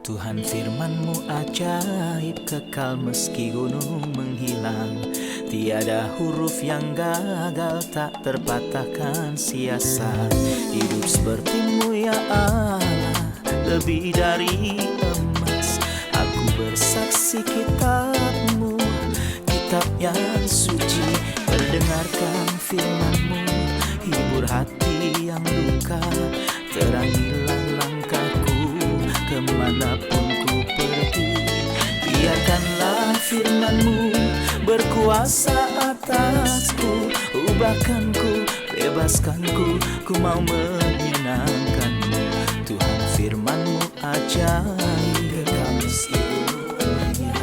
Tuhan firman-Mu ajaib, kekal meski gunung menghilang. Tiada huruf yang gagal, tak terpatahkan siasat. Hidup seperti-Mu ya Allah, lebih dari emas. Aku bersaksi kitab-Mu, kitab yang suci. Mendengarkan firman-Mu, hibur hati yang luka. Terangilah langkahku kemanapun ku pergi. Biarkanlah firman-Mu berkuasa atasku. Ubahkanku, bebaskanku, ku mau menyenangkan-Mu. Tuhan firman-Mu ajaib, kekal meski gunungnya.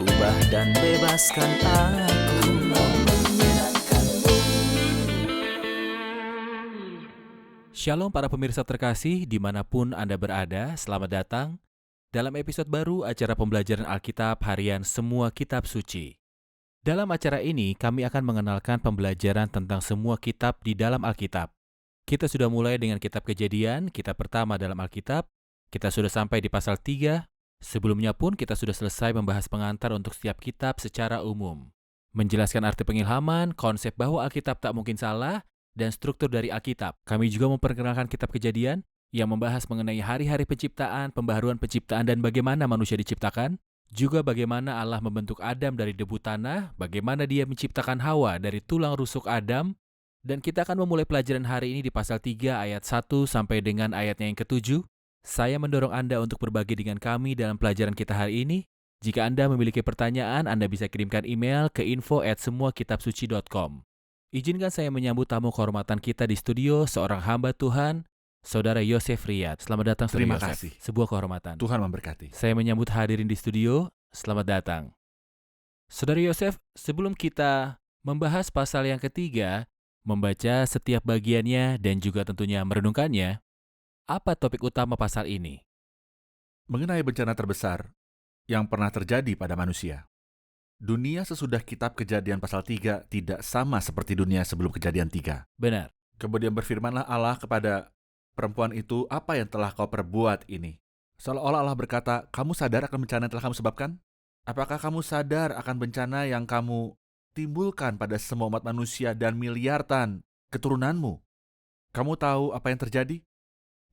Ubah dan bebaskan aku, mau menyenangkan-Mu. Shalom para pemirsa terkasih dimanapun Anda berada, selamat datang dalam episode baru acara pembelajaran Alkitab harian Semua Kitab Suci. Dalam acara ini kami akan mengenalkan pembelajaran tentang semua kitab di dalam Alkitab. Kita sudah mulai dengan kitab Kejadian, kitab pertama dalam Alkitab. Kita sudah sampai di pasal 3. Sebelumnya pun kita sudah selesai membahas pengantar untuk setiap kitab secara umum. Menjelaskan arti pengilhaman, konsep bahwa Alkitab tak mungkin salah, dan struktur dari Alkitab. Kami juga memperkenalkan kitab Kejadian yang membahas mengenai hari-hari penciptaan, pembaharuan penciptaan, dan bagaimana manusia diciptakan. Juga bagaimana Allah membentuk Adam dari debu tanah, bagaimana Dia menciptakan Hawa dari tulang rusuk Adam. Dan kita akan memulai pelajaran hari ini di pasal 3 ayat 1 sampai dengan ayatnya yang ke-7. Saya mendorong Anda untuk berbagi dengan kami dalam pelajaran kita hari ini. Jika Anda memiliki pertanyaan, Anda bisa kirimkan email ke info@semuakitabsuci.com. Izinkan saya menyambut tamu kehormatan kita di studio, seorang hamba Tuhan, Saudara Yosef Riyad. Selamat datang, Saudara Terima Yosef. kasih. Sebuah kehormatan. Tuhan memberkati. Saya menyambut hadirin di studio, selamat datang. Saudara Yosef, sebelum kita membahas pasal yang ketiga, membaca setiap bagiannya dan juga tentunya merenungkannya, apa topik utama pasal ini? Mengenai bencana terbesar yang pernah terjadi pada manusia. Dunia sesudah kitab Kejadian pasal 3 tidak sama seperti dunia sebelum Kejadian 3. Benar. Kemudian berfirmanlah Allah kepada perempuan itu, apa yang telah kau perbuat ini? Seolah-olah Allah berkata, kamu sadar akan bencana yang telah kamu sebabkan? Apakah kamu sadar akan bencana yang kamu timbulkan pada semua umat manusia dan miliaran keturunanmu? Kamu tahu apa yang terjadi?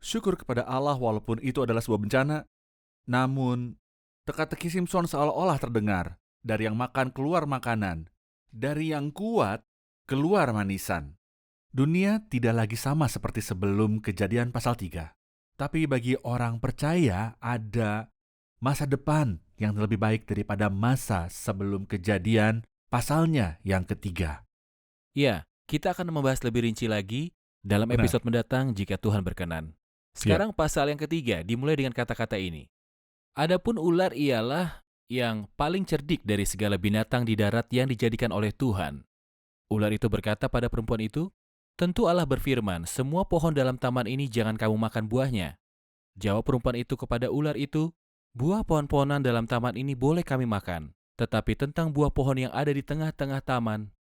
Syukur kepada Allah walaupun itu adalah sebuah bencana. Namun, teka-teki Simpson seolah-olah terdengar. Dari yang makan keluar makanan, dari yang kuat keluar manisan. Dunia tidak lagi sama seperti sebelum Kejadian pasal 3. Tapi bagi orang percaya ada masa depan yang lebih baik daripada masa sebelum Kejadian pasalnya yang ketiga. Ya, kita akan membahas lebih rinci lagi dalam Benar. episode mendatang jika Tuhan berkenan. Sekarang pasal yang ketiga dimulai dengan kata-kata ini. Adapun ular ialah yang paling cerdik dari segala binatang di darat yang dijadikan oleh Tuhan. Ular itu berkata pada perempuan itu, tentu Allah berfirman, semua pohon dalam taman ini jangan kamu makan buahnya. Jawab perempuan itu kepada ular itu, buah pohon-pohonan dalam taman ini boleh kami makan, tetapi tentang buah pohon yang ada di tengah-tengah taman,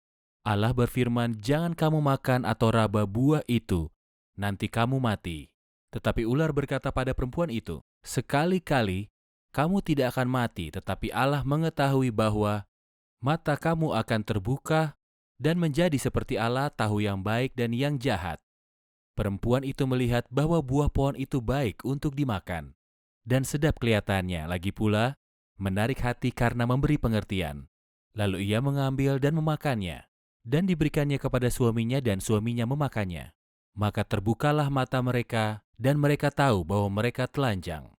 Allah berfirman, jangan kamu makan atau raba buah itu, nanti kamu mati. Tetapi ular berkata pada perempuan itu, sekali-kali kamu tidak akan mati, tetapi Allah mengetahui bahwa mata kamu akan terbuka dan menjadi seperti Allah, tahu yang baik dan yang jahat. Perempuan itu melihat bahwa buah pohon itu baik untuk dimakan, dan sedap kelihatannya, lagi pula menarik hati karena memberi pengertian. Lalu ia mengambil dan memakannya, dan diberikannya kepada suaminya dan suaminya memakannya. Maka terbukalah mata mereka, dan mereka tahu bahwa mereka telanjang.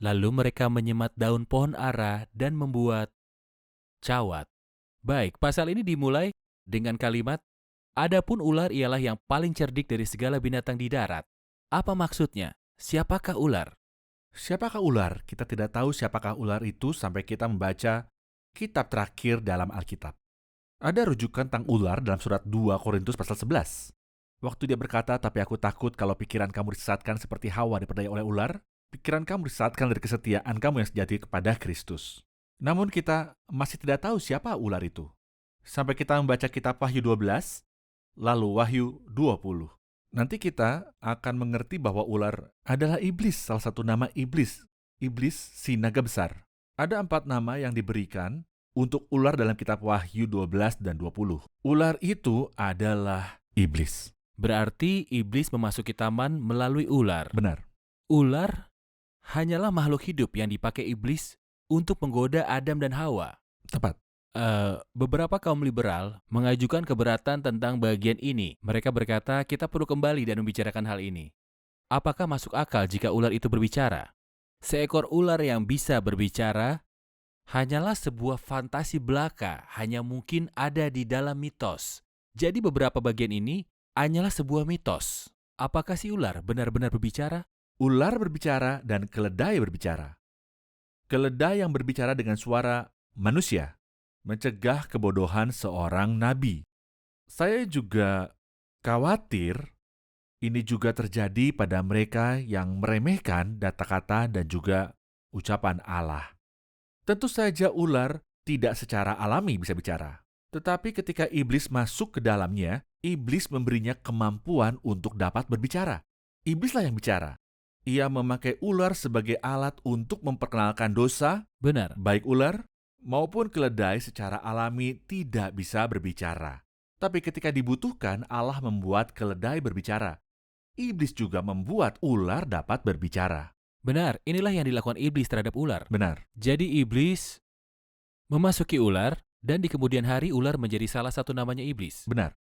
Lalu mereka menyemat daun pohon ara dan membuat cawat. Baik, pasal ini dimulai dengan kalimat, adapun ular ialah yang paling cerdik dari segala binatang di darat. Apa maksudnya? Siapakah ular? Siapakah ular? Kita tidak tahu siapakah ular itu sampai kita membaca kitab terakhir dalam Alkitab. Ada rujukan tentang ular dalam surat 2 Korintus pasal 11. Waktu dia berkata, tapi aku takut kalau pikiran kamu disesatkan seperti Hawa diperdaya oleh ular, pikiran kamu disesatkan dari kesetiaan kamu yang sejati kepada Kristus. Namun kita masih tidak tahu siapa ular itu. Sampai kita membaca kitab Wahyu 12, lalu Wahyu 20. Nanti kita akan mengerti bahwa ular adalah iblis, salah satu nama iblis iblis si naga besar. Ada 4 nama yang diberikan untuk ular dalam kitab Wahyu 12 dan 20. Ular itu adalah iblis. Berarti iblis memasuki taman melalui ular. Benar. Ular hanyalah makhluk hidup yang dipakai iblis untuk menggoda Adam dan Hawa. Tepat. Beberapa kaum liberal mengajukan keberatan tentang bagian ini. Mereka berkata kita perlu kembali dan membicarakan hal ini. Apakah masuk akal jika ular itu berbicara? Seekor ular yang bisa berbicara hanyalah sebuah fantasi belaka, hanya mungkin ada di dalam mitos. Jadi beberapa bagian ini hanyalah sebuah mitos. Apakah si ular benar-benar berbicara? Ular berbicara dan keledai berbicara. Keledai yang berbicara dengan suara manusia mencegah kebodohan seorang nabi. Saya juga khawatir ini juga terjadi pada mereka yang meremehkan kata-kata dan juga ucapan Allah. Tentu saja ular tidak secara alami bisa bicara. Tetapi ketika iblis masuk ke dalamnya, iblis memberinya kemampuan untuk dapat berbicara. Iblislah yang bicara. Ia memakai ular sebagai alat untuk memperkenalkan dosa. Benar. Baik ular maupun keledai secara alami tidak bisa berbicara. Tapi ketika dibutuhkan, Allah membuat keledai berbicara. Iblis juga membuat ular dapat berbicara. Benar, inilah yang dilakukan iblis terhadap ular. Benar. Jadi iblis memasuki ular dan di kemudian hari ular menjadi salah satu namanya iblis. Benar.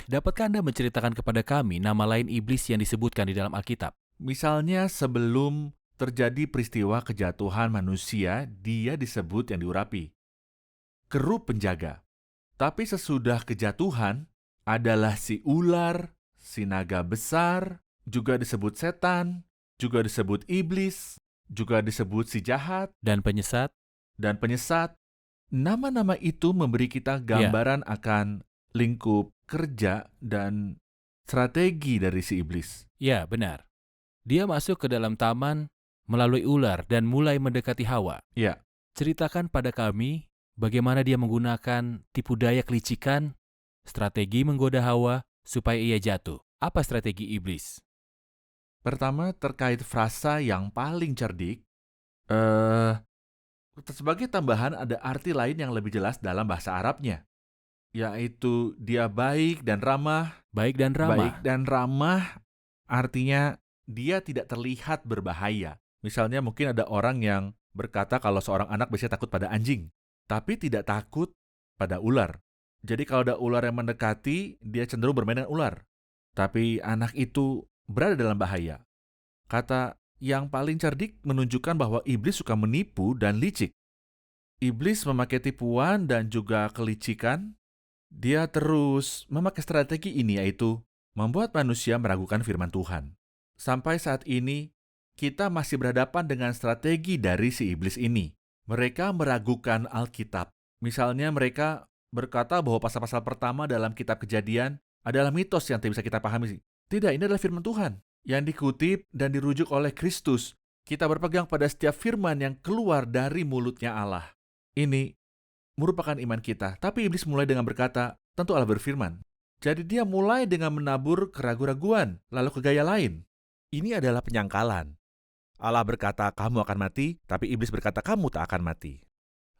Dapatkah Anda menceritakan kepada kami nama lain iblis yang disebutkan di dalam Alkitab? Misalnya sebelum terjadi peristiwa kejatuhan manusia, dia disebut yang diurapi kerub penjaga. Tapi sesudah kejatuhan adalah si ular, si naga besar, juga disebut setan, juga disebut iblis, juga disebut si jahat, Dan penyesat? dan penyesat. Nama-nama itu memberi kita gambaran akan lingkup kerja dan strategi dari si iblis. Ya, benar. Dia masuk ke dalam taman melalui ular dan mulai mendekati Hawa. Ya. Ceritakan pada kami bagaimana dia menggunakan tipu daya kelicikan, strategi menggoda Hawa supaya ia jatuh. Apa strategi iblis? Pertama, terkait frasa yang paling cerdik. Sebagai tambahan ada arti lain yang lebih jelas dalam bahasa Arabnya, yaitu dia baik dan ramah. Baik dan ramah. Baik dan ramah artinya dia tidak terlihat berbahaya. Misalnya mungkin ada orang yang berkata kalau seorang anak biasanya takut pada anjing, tapi tidak takut pada ular. Jadi kalau ada ular yang mendekati, dia cenderung bermain dengan ular. Tapi anak itu berada dalam bahaya. Kata yang paling cerdik menunjukkan bahwa iblis suka menipu dan licik. Iblis memakai tipuan dan juga kelicikan. Dia terus memakai strategi ini, yaitu membuat manusia meragukan firman Tuhan. Sampai saat ini, kita masih berhadapan dengan strategi dari si iblis ini. Mereka meragukan Alkitab. Misalnya mereka berkata bahwa pasal-pasal pertama dalam kitab Kejadian adalah mitos yang tidak bisa kita pahami. Tidak, ini adalah firman Tuhan yang dikutip dan dirujuk oleh Kristus. Kita berpegang pada setiap firman yang keluar dari mulutnya Allah. Ini merupakan iman kita. Tapi iblis mulai dengan berkata, tentu Allah berfirman. Jadi dia mulai dengan menabur keraguan-raguan, lalu ke gaya lain. Ini adalah penyangkalan. Allah berkata, kamu akan mati, tapi iblis berkata, kamu tak akan mati.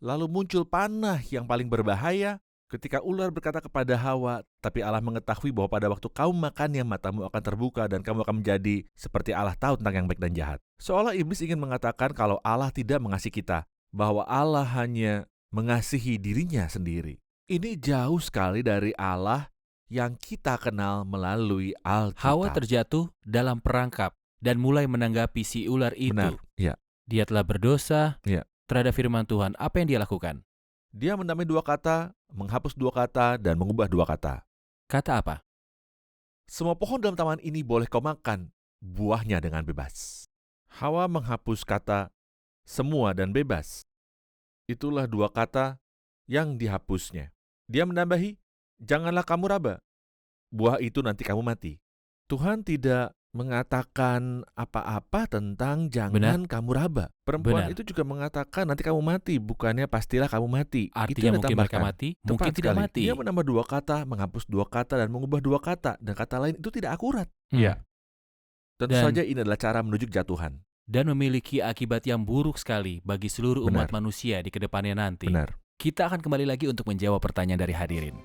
Lalu muncul panah yang paling berbahaya ketika ular berkata kepada Hawa, tapi Allah mengetahui bahwa pada waktu kamu makannya matamu akan terbuka dan kamu akan menjadi seperti Allah tahu tentang yang baik dan jahat. Seolah iblis ingin mengatakan kalau Allah tidak mengasihi kita, bahwa Allah hanya mengasihi dirinya sendiri. Ini jauh sekali dari Allah yang kita kenal melalui Alkitab. Hawa terjatuh dalam perangkap dan mulai menanggapi si ular itu. Benar, ya. Dia telah berdosa terhadap firman Tuhan. Apa yang dia lakukan? Dia menamai 2 kata, menghapus 2 kata, dan mengubah 2 kata. Kata apa? Semua pohon dalam taman ini boleh kau makan buahnya dengan bebas. Hawa menghapus kata semua dan bebas. Itulah 2 kata yang dihapusnya. Dia menambahi, janganlah kamu raba. Buah itu nanti kamu mati. Tuhan tidak mengatakan apa-apa tentang jangan kamu raba. Perempuan itu juga mengatakan nanti kamu mati, bukannya pastilah kamu mati. Artinya mungkin mereka mati, mungkin tidak sekali. mati. Dia menambah 2 kata, menghapus 2 kata, dan mengubah 2 kata. Dan kata lain itu tidak akurat. Ya. Tentu saja ini adalah cara menuju kejatuhan. dan memiliki akibat yang buruk sekali bagi seluruh umat Benar. manusia di kedepannya nanti. Benar. Kita akan kembali lagi untuk menjawab pertanyaan dari hadirin.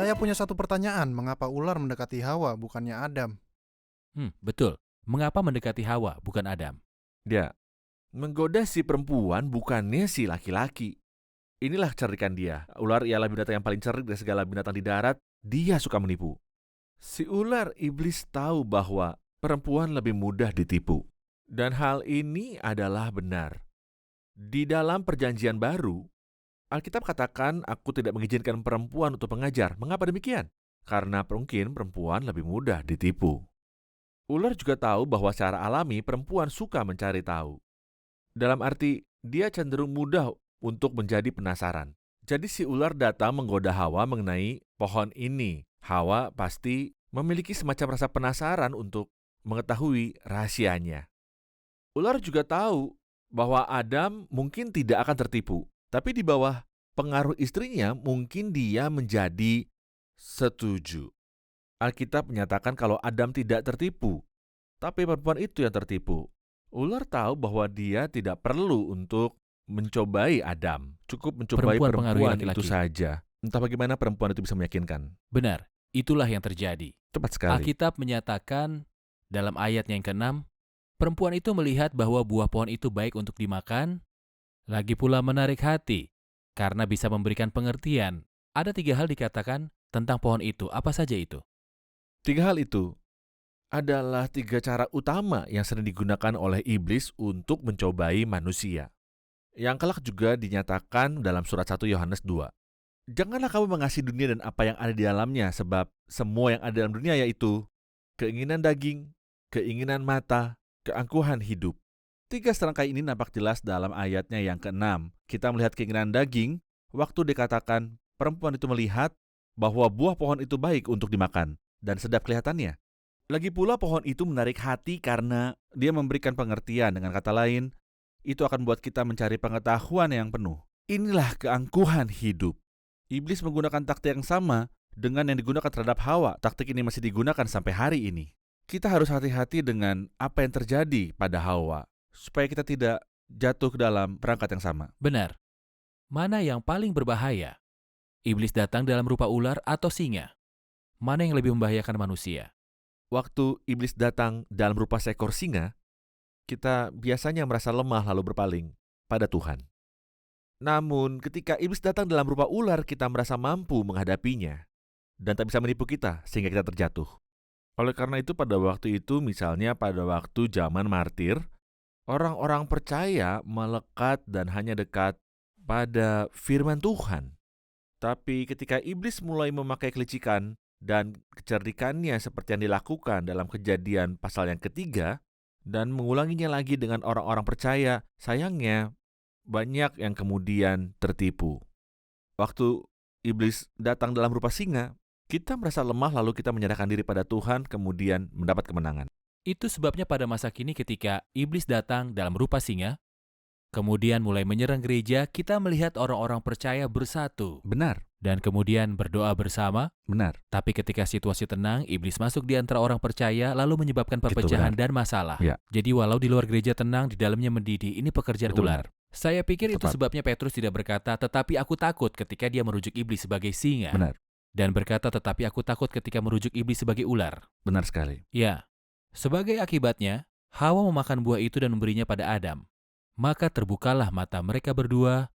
Saya punya satu pertanyaan, mengapa ular mendekati Hawa bukannya Adam? Betul. Mengapa mendekati Hawa bukan Adam? Dia menggoda si perempuan, bukannya si laki-laki. Inilah cerdikan dia. Ular ialah binatang yang paling cerdik dari segala binatang di darat. Dia suka menipu. Si ular iblis tahu bahwa perempuan lebih mudah ditipu. Dan hal ini adalah benar. Di dalam perjanjian baru, Alkitab katakan, aku tidak mengizinkan perempuan untuk mengajar. Mengapa demikian? Karena mungkin perempuan lebih mudah ditipu. Ular juga tahu bahwa secara alami perempuan suka mencari tahu. Dalam arti, dia cenderung mudah untuk menjadi penasaran. Jadi si ular datang menggoda Hawa mengenai pohon ini. Hawa pasti memiliki semacam rasa penasaran untuk mengetahui rahasianya. Ular juga tahu bahwa Adam mungkin tidak akan tertipu. Tapi di bawah pengaruh istrinya, mungkin dia menjadi setuju. Alkitab menyatakan kalau Adam tidak tertipu, tapi perempuan itu yang tertipu. Ular tahu bahwa dia tidak perlu untuk mencobai Adam. Cukup mencobai Perempuan pengaruhi perempuan laki-laki. itu saja. Entah bagaimana perempuan itu bisa meyakinkan. Benar, itulah yang terjadi. Tepat sekali. Alkitab menyatakan dalam ayatnya yang ke-6, perempuan itu melihat bahwa buah pohon itu baik untuk dimakan, lagi pula menarik hati, karena bisa memberikan pengertian. Ada 3 hal dikatakan tentang pohon itu. Apa saja itu? 3 hal itu adalah 3 cara utama yang sering digunakan oleh iblis untuk mencobai manusia. Yang kelak juga dinyatakan dalam surat 1 Yohanes 2. Janganlah kamu mengasihi dunia dan apa yang ada di dalamnya, sebab semua yang ada dalam dunia yaitu keinginan daging, keinginan mata, keangkuhan hidup. 3 serangkai ini nampak jelas dalam ayatnya yang ke-6. Kita melihat keinginan daging, waktu dikatakan perempuan itu melihat bahwa buah pohon itu baik untuk dimakan dan sedap kelihatannya. Lagi pula pohon itu menarik hati karena dia memberikan pengertian. Dengan kata lain, itu akan buat kita mencari pengetahuan yang penuh. Inilah keangkuhan hidup. Iblis menggunakan taktik yang sama dengan yang digunakan terhadap Hawa. Taktik ini masih digunakan sampai hari ini. Kita harus hati-hati dengan apa yang terjadi pada Hawa, supaya kita tidak jatuh ke dalam perangkat yang sama. Benar. Mana yang paling berbahaya? Iblis datang dalam rupa ular atau singa? Mana yang lebih membahayakan manusia? Waktu iblis datang dalam rupa seekor singa, kita biasanya merasa lemah lalu berpaling pada Tuhan. Namun ketika iblis datang dalam rupa ular, kita merasa mampu menghadapinya dan tak bisa menipu kita sehingga kita terjatuh. Oleh karena itu pada waktu itu, misalnya pada waktu zaman martir, orang-orang percaya melekat dan hanya dekat pada firman Tuhan. Tapi ketika iblis mulai memakai kelicikan dan kecerdikannya seperti yang dilakukan dalam Kejadian pasal yang ke-3 dan mengulanginya lagi dengan orang-orang percaya, sayangnya banyak yang kemudian tertipu. Waktu iblis datang dalam rupa singa, kita merasa lemah lalu kita menyerahkan diri pada Tuhan kemudian mendapat kemenangan. Itu sebabnya pada masa kini ketika iblis datang dalam rupa singa, kemudian mulai menyerang gereja, kita melihat orang-orang percaya bersatu Benar, dan kemudian berdoa bersama. benar. Tapi ketika situasi tenang, iblis masuk di antara orang percaya lalu menyebabkan perpecahan dan masalah. Ya. Jadi walau di luar gereja tenang, di dalamnya mendidih. Ini pekerjaan Betul. ular. Saya pikir itu Tepat. sebabnya Petrus tidak berkata, tetapi aku takut ketika dia merujuk iblis sebagai singa. Benar, Dan berkata, tetapi aku takut ketika merujuk iblis sebagai ular. benar sekali. Ya, sebagai akibatnya, Hawa memakan buah itu dan memberinya pada Adam. Maka terbukalah mata mereka berdua,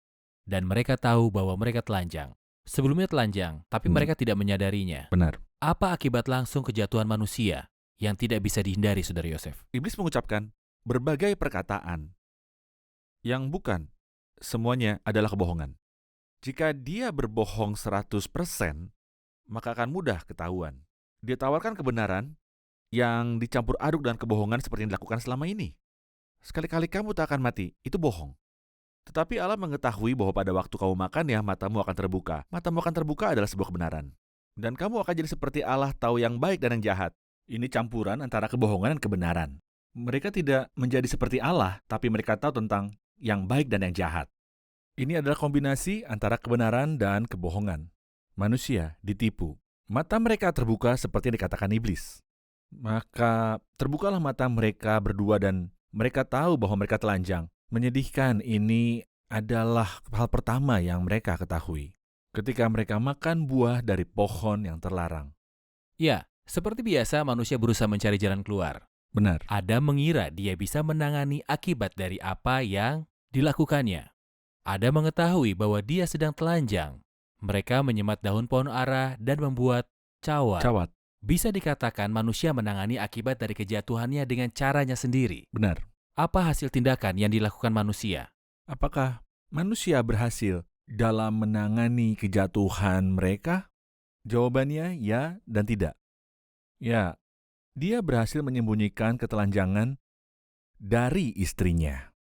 dan mereka tahu bahwa mereka telanjang. Sebelumnya telanjang, tapi mereka tidak menyadarinya. Benar. Apa akibat langsung kejatuhan manusia yang tidak bisa dihindari, Saudara Yosef? Iblis mengucapkan berbagai perkataan yang bukan semuanya adalah kebohongan. Jika dia berbohong 100%, maka akan mudah ketahuan. Dia tawarkan kebenaran yang dicampur aduk dengan kebohongan seperti yang dilakukan selama ini. Sekali-kali kamu tak akan mati, itu bohong. Tetapi Allah mengetahui bahwa pada waktu kamu makan ya, matamu akan terbuka. Matamu akan terbuka adalah sebuah kebenaran. Dan kamu akan jadi seperti Allah, tahu yang baik dan yang jahat. Ini campuran antara kebohongan dan kebenaran. Mereka tidak menjadi seperti Allah, tapi mereka tahu tentang yang baik dan yang jahat. Ini adalah kombinasi antara kebenaran dan kebohongan. Manusia ditipu. Mata mereka terbuka seperti yang dikatakan iblis. Maka terbukalah mata mereka berdua dan mereka tahu bahwa mereka telanjang. Menyedihkan, ini adalah hal pertama yang mereka ketahui ketika mereka makan buah dari pohon yang terlarang. Ya, seperti biasa manusia berusaha mencari jalan keluar. Benar. Adam mengira dia bisa menangani akibat dari apa yang dilakukannya. Adam mengetahui bahwa dia sedang telanjang. Mereka menyemat daun pohon ara dan membuat cawat. Cawat. Bisa dikatakan manusia menangani akibat dari kejatuhannya dengan caranya sendiri. Benar. Apa hasil tindakan yang dilakukan manusia? Apakah manusia berhasil dalam menangani kejatuhan mereka? Jawabannya ya dan tidak. Ya, dia berhasil menyembunyikan ketelanjangan dari istrinya.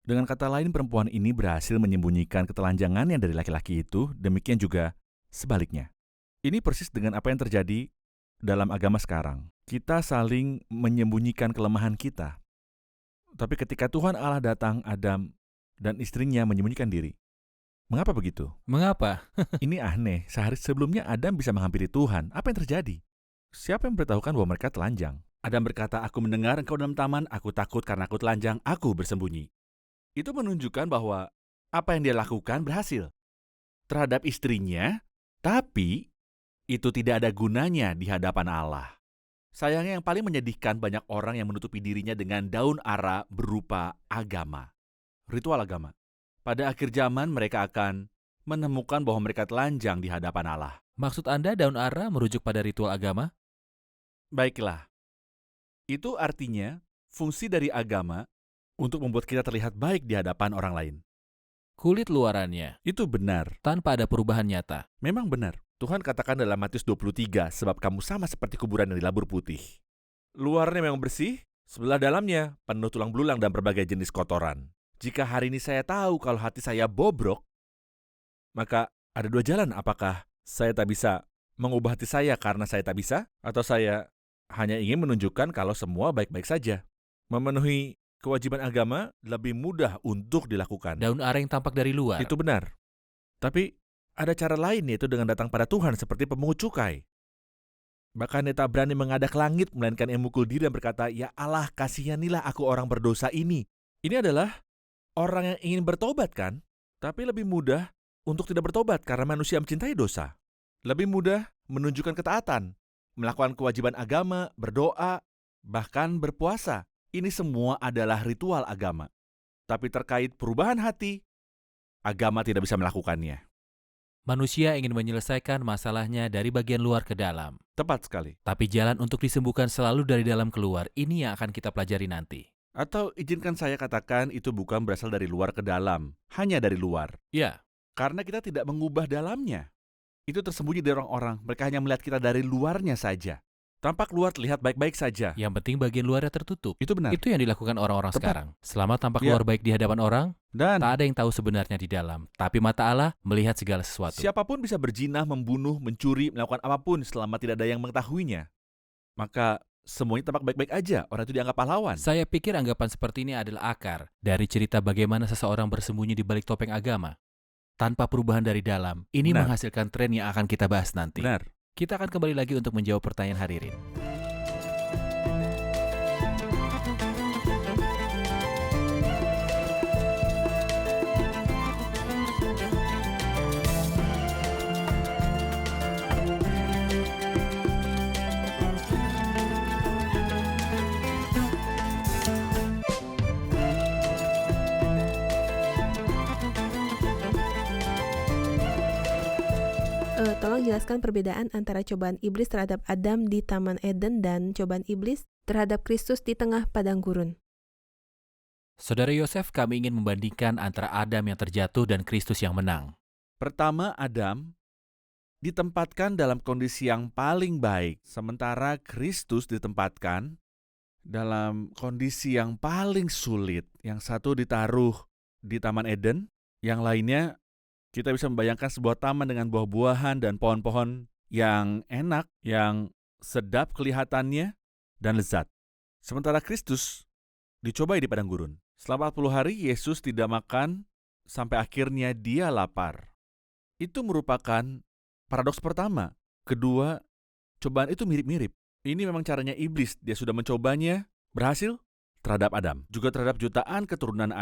Dengan kata lain, perempuan ini berhasil menyembunyikan ketelanjangannya dari laki-laki itu, demikian juga sebaliknya. Ini persis dengan apa yang terjadi dalam agama sekarang. Kita saling menyembunyikan kelemahan kita. Tapi ketika Tuhan Allah datang, Adam dan istrinya menyembunyikan diri. Mengapa begitu? Mengapa? Ini aneh, sehari sebelumnya Adam bisa menghampiri Tuhan. Apa yang terjadi? Siapa yang memberitahukan bahwa mereka telanjang? Adam berkata, aku mendengar engkau dalam taman, aku takut karena aku telanjang, aku bersembunyi. Itu menunjukkan bahwa apa yang dia lakukan berhasil terhadap istrinya, tapi itu tidak ada gunanya di hadapan Allah. Sayangnya yang paling menyedihkan, banyak orang yang menutupi dirinya dengan daun ara berupa agama. Ritual agama. Pada akhir zaman mereka akan menemukan bahwa mereka telanjang di hadapan Allah. Maksud Anda daun ara merujuk pada ritual agama? Baiklah. Itu artinya fungsi dari agama untuk membuat kita terlihat baik di hadapan orang lain. Kulit luarannya, Itu benar. tanpa ada perubahan nyata. Memang benar. Tuhan katakan dalam Matius 23, sebab kamu sama seperti kuburan yang dilabur putih. Luarnya memang bersih, sebelah dalamnya penuh tulang belulang dan berbagai jenis kotoran. Jika hari ini saya tahu kalau hati saya bobrok, maka ada dua jalan. Apakah saya tak bisa mengubah hati saya karena saya tak bisa? Atau saya hanya ingin menunjukkan kalau semua baik-baik saja? Memenuhi kewajiban agama lebih mudah untuk dilakukan. Daun ara yang tampak dari luar. Itu benar. Tapi ada cara lain, yaitu dengan datang pada Tuhan seperti pemungut cukai. Bahkan dia tak berani menghadap langit, melainkan ia memukul diri dan berkata, ya Allah, kasihanilah aku orang berdosa ini. Ini adalah orang yang ingin bertobat kan? Tapi lebih mudah untuk tidak bertobat karena manusia mencintai dosa. Lebih mudah menunjukkan ketaatan, melakukan kewajiban agama, berdoa, bahkan berpuasa. Ini semua adalah ritual agama. Tapi terkait perubahan hati, agama tidak bisa melakukannya. Manusia ingin menyelesaikan masalahnya dari bagian luar ke dalam. Tepat sekali. Tapi jalan untuk disembuhkan selalu dari dalam keluar. Ini yang akan kita pelajari nanti. Atau izinkan saya katakan itu bukan berasal dari luar ke dalam, hanya dari luar. Ya, Karena kita tidak mengubah dalamnya. Itu tersembunyi dari orang-orang, mereka hanya melihat kita dari luarnya saja. Tampak luar terlihat baik-baik saja. yang penting bagian luarnya tertutup. Itu benar. Itu yang dilakukan orang-orang Tepat. sekarang. Selama tampak Ya. luar baik di hadapan orang, Dan tak ada yang tahu sebenarnya di dalam. Tapi mata Allah melihat segala sesuatu. siapapun bisa berzina, membunuh, mencuri, melakukan apapun selama tidak ada yang mengetahuinya. Maka semuanya tampak baik-baik aja, orang itu dianggap pahlawan. Saya pikir anggapan seperti ini adalah akar dari cerita bagaimana seseorang bersembunyi di balik topeng agama. Tanpa perubahan dari dalam, ini Benar. menghasilkan tren yang akan kita bahas nanti. Benar. Kita akan kembali lagi untuk menjawab pertanyaan hadirin. Tolong jelaskan perbedaan antara cobaan iblis terhadap Adam di Taman Eden dan cobaan iblis terhadap Kristus di tengah padang gurun. Saudara Yosef, kami ingin membandingkan antara Adam yang terjatuh dan Kristus yang menang. Pertama, Adam ditempatkan dalam kondisi yang paling baik, sementara Kristus ditempatkan dalam kondisi yang paling sulit. Yang satu ditaruh di Taman Eden. Yang lainnya, kita bisa membayangkan sebuah taman dengan buah-buahan dan pohon-pohon yang enak, yang sedap kelihatannya, dan lezat. Sementara Kristus dicobai di padang gurun. Selama 40 hari, Yesus tidak makan sampai akhirnya dia lapar. Itu merupakan paradoks pertama. Kedua, cobaan itu mirip-mirip. Ini memang caranya iblis. Dia sudah mencobanya, berhasil terhadap Adam. Juga terhadap jutaan keturunan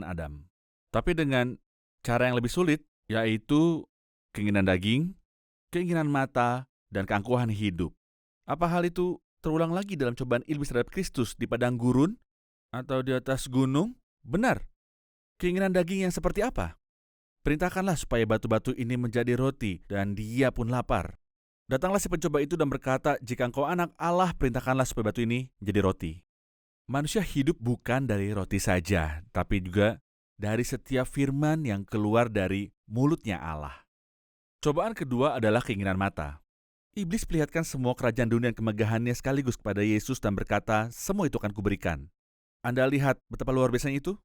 Adam. Tapi dengan cara yang lebih sulit, yaitu keinginan daging, keinginan mata, dan keangkuhan hidup. Apa hal itu terulang lagi dalam cobaan iblis terhadap Kristus di padang gurun atau di atas gunung? Benar. Keinginan daging yang seperti apa? Perintahkanlah supaya batu-batu ini menjadi roti, dan dia pun lapar. Datanglah si pencoba itu dan berkata, jika engkau anak Allah, perintahkanlah supaya batu ini menjadi roti. Manusia hidup bukan dari roti saja, tapi juga dari setiap firman yang keluar dari mulutnya Allah. Cobaan kedua adalah keinginan mata. Iblis perlihatkan semua kerajaan dunia dan kemegahannya sekaligus kepada Yesus dan berkata, semua itu akan kuberikan. Anda lihat betapa luar biasanya itu?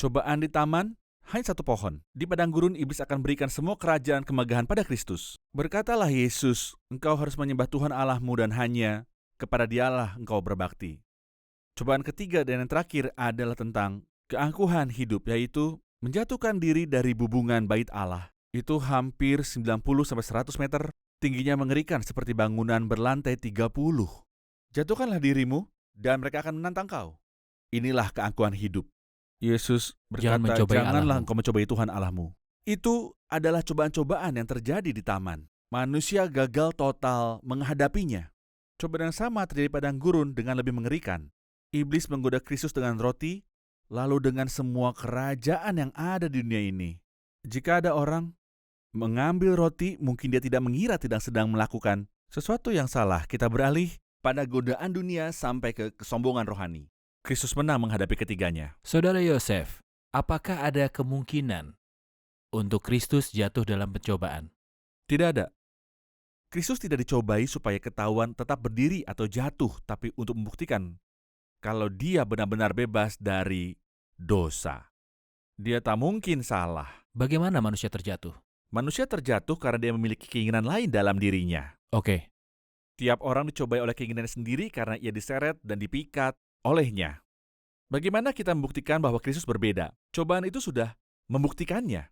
Cobaan di taman, hanya satu pohon. Di padang gurun, iblis akan berikan semua kerajaan kemegahan pada Kristus. Berkatalah Yesus, engkau harus menyembah Tuhan Allahmu dan hanya kepada Dialah engkau berbakti. Cobaan ketiga dan yang terakhir adalah tentang keangkuhan hidup, yaitu menjatuhkan diri dari bubungan bait Allah. Itu hampir 90-100 meter, tingginya mengerikan seperti bangunan berlantai 30. Jatuhkanlah dirimu dan mereka akan menantang kau. Inilah keangkuhan hidup. Yesus berkata, janganlah engkau mencobai Tuhan Allahmu. Itu adalah cobaan-cobaan yang terjadi di taman. Manusia gagal total menghadapinya. Cobaan yang sama terjadi pada padang gurun dengan lebih mengerikan. Iblis menggoda Kristus dengan roti, lalu dengan semua kerajaan yang ada di dunia ini. Jika ada orang mengambil roti, mungkin dia tidak mengira tidak sedang melakukan sesuatu yang salah. Kita beralih pada godaan dunia sampai ke kesombongan rohani. Kristus menang menghadapi ketiganya. Saudara Yosef, apakah ada kemungkinan untuk Kristus jatuh dalam pencobaan? Tidak ada. Kristus tidak dicobai supaya ketahuan tetap berdiri atau jatuh, tapi untuk membuktikan kalau dia benar-benar bebas dari dosa. Dia tak mungkin salah. Bagaimana manusia terjatuh? Manusia terjatuh karena dia memiliki keinginan lain dalam dirinya. Oke. Tiap orang dicobai oleh keinginannya sendiri karena ia diseret dan dipikat olehnya. Bagaimana kita membuktikan bahwa Kristus berbeda? Cobaan itu sudah membuktikannya.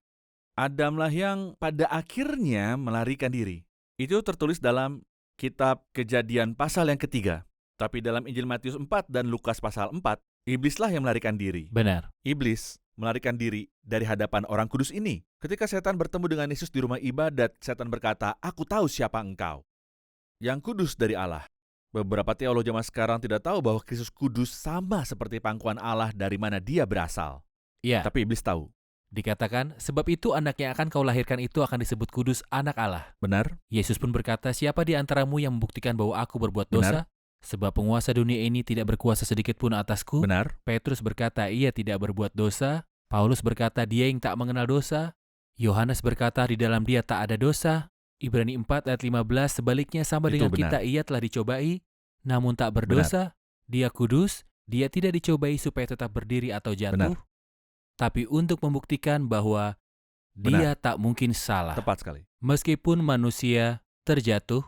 Adamlah yang pada akhirnya melarikan diri. Itu tertulis dalam kitab Kejadian pasal yang ketiga. Tapi dalam Injil Matius 4 dan Lukas pasal 4, iblislah yang melarikan diri. Benar. Iblis melarikan diri dari hadapan orang kudus ini. Ketika setan bertemu dengan Yesus di rumah ibadat, setan berkata, aku tahu siapa engkau. Yang kudus dari Allah. Beberapa teolog zaman sekarang tidak tahu bahwa Kristus kudus sama seperti pangkuan Allah dari mana dia berasal. Iya. Tapi iblis tahu. Dikatakan, sebab itu anak yang akan kau lahirkan itu akan disebut kudus, anak Allah. Benar? Yesus pun berkata, siapa di antaramu yang membuktikan bahwa aku berbuat dosa? Benar. Sebab penguasa dunia ini tidak berkuasa sedikit pun atasku. Benar? Petrus berkata, ia tidak berbuat dosa. Paulus berkata, dia yang tak mengenal dosa. Yohanes berkata, di dalam dia tak ada dosa. Ibrani 4 ayat 15, sebaliknya sama Itu dengan benar. kita, ia telah dicobai, namun tak berdosa. Dia kudus, dia tidak dicobai supaya tetap berdiri atau jatuh. Benar. Tapi untuk membuktikan bahwa dia tak mungkin salah. Tepat sekali. Meskipun manusia terjatuh,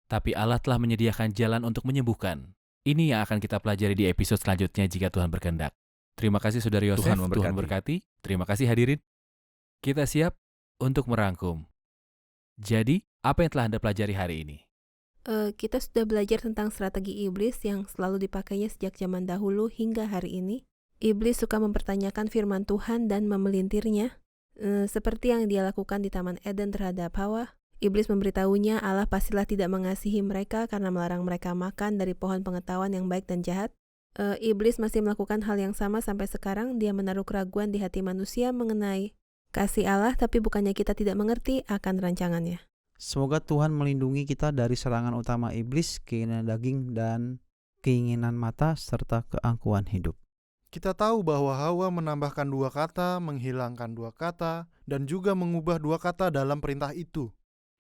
tapi Allah telah menyediakan jalan untuk menyembuhkan. Ini yang akan kita pelajari di episode selanjutnya jika Tuhan berkehendak. Terima kasih Saudara Yosef, Tuhan berkati. Terima kasih hadirin. Kita siap untuk merangkum. Jadi, apa yang telah Anda pelajari hari ini? Kita sudah belajar tentang strategi iblis yang selalu dipakainya sejak zaman dahulu hingga hari ini. Iblis suka mempertanyakan firman Tuhan dan memelintirnya, seperti yang dia lakukan di Taman Eden terhadap Hawa. Iblis memberitahunya Allah pastilah tidak mengasihi mereka karena melarang mereka makan dari pohon pengetahuan yang baik dan jahat. Iblis masih melakukan hal yang sama sampai sekarang. Dia menaruh keraguan di hati manusia mengenai kasih Allah, tapi bukannya kita tidak mengerti akan rancangannya. Semoga Tuhan melindungi kita dari serangan utama iblis, keinginan daging dan keinginan mata, serta keangkuhan hidup. Kita tahu bahwa Hawa menambahkan 2 kata, menghilangkan 2 kata, dan juga mengubah 2 kata dalam perintah itu.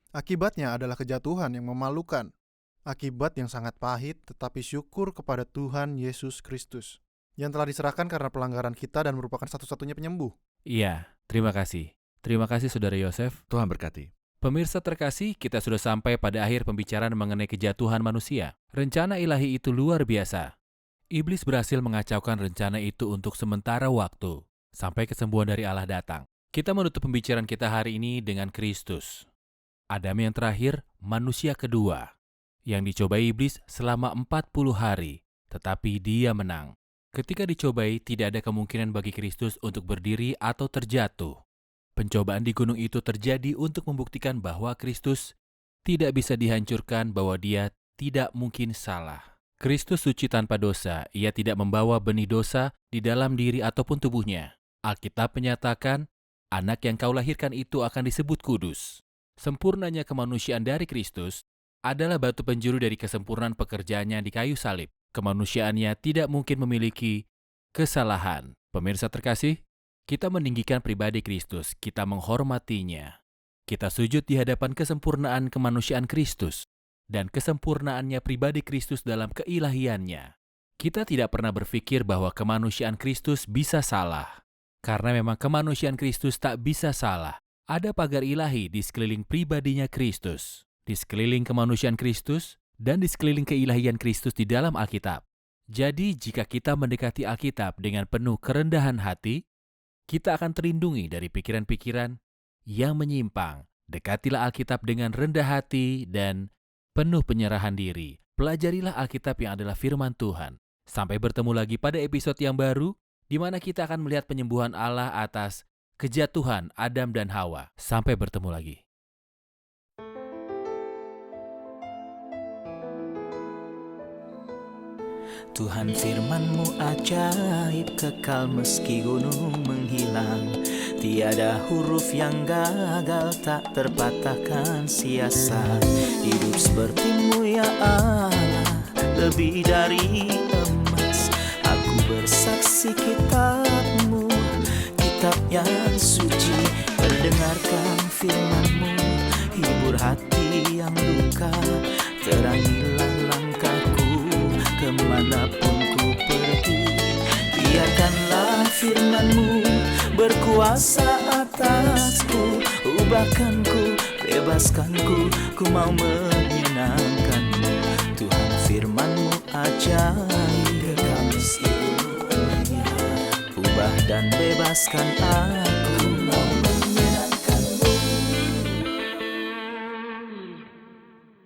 Akibatnya adalah kejatuhan yang memalukan. Akibat yang sangat pahit, tetapi syukur kepada Tuhan Yesus Kristus. yang telah diserahkan karena pelanggaran kita dan merupakan satu-satunya penyembuh. Iya, terima kasih. Terima kasih Saudara Yosef. Tuhan berkati. Pemirsa terkasih, kita sudah sampai pada akhir pembicaraan mengenai kejatuhan manusia. Rencana ilahi itu luar biasa. Iblis berhasil mengacaukan rencana itu untuk sementara waktu, sampai kesembuhan dari Allah datang. Kita menutup pembicaraan kita hari ini dengan Kristus. Adam yang terakhir, manusia kedua, yang dicobai iblis selama 40 hari, tetapi dia menang. Ketika dicobai, tidak ada kemungkinan bagi Kristus untuk berdiri atau terjatuh. Pencobaan di gunung itu terjadi untuk membuktikan bahwa Kristus tidak bisa dihancurkan, bahwa dia tidak mungkin salah. Kristus suci tanpa dosa, ia tidak membawa benih dosa di dalam diri ataupun tubuhnya. Alkitab menyatakan, anak yang kau lahirkan itu akan disebut kudus. Sempurnanya kemanusiaan dari Kristus adalah batu penjuru dari kesempurnaan pekerjaannya di kayu salib. Kemanusiaannya tidak mungkin memiliki kesalahan. Pemirsa terkasih, kita meninggikan pribadi Kristus, kita menghormatinya. Kita sujud di hadapan kesempurnaan kemanusiaan Kristus dan kesempurnaannya pribadi Kristus dalam keilahiannya. Kita tidak pernah berpikir bahwa kemanusiaan Kristus bisa salah. Karena memang kemanusiaan Kristus tak bisa salah. Ada pagar ilahi di sekeliling pribadinya Kristus, di sekeliling kemanusiaan Kristus, dan di sekeliling keilahian Kristus di dalam Alkitab. Jadi jika kita mendekati Alkitab dengan penuh kerendahan hati, kita akan terlindungi dari pikiran-pikiran yang menyimpang. Dekatilah Alkitab dengan rendah hati dan penuh penyerahan diri. Pelajarilah Alkitab yang adalah firman Tuhan. Sampai bertemu lagi pada episode yang baru, di mana kita akan melihat penyembuhan Allah atas kejatuhan Adam dan Hawa. Sampai bertemu lagi. Tuhan firman-Mu ajaib, kekal meski gunung menghilang. Tiada huruf yang gagal, tak terpatahkan sia-sia. Hidup seperti-Mu ya Allah, lebih dari emas. Aku bersaksi kitab-Mu, kitab yang suci. Mendengarkan firman-Mu, hibur hati yang luka. Terangilah langkahku kemanapun ku pergi. Biarkanlah firman-Mu berkuasa atasku. Ubahkanku, bebaskanku, ku mau menyenangkan-Mu. Tuhan firman-Mu ajaib, kekal meski gunung. Ubah dan bebaskan aku.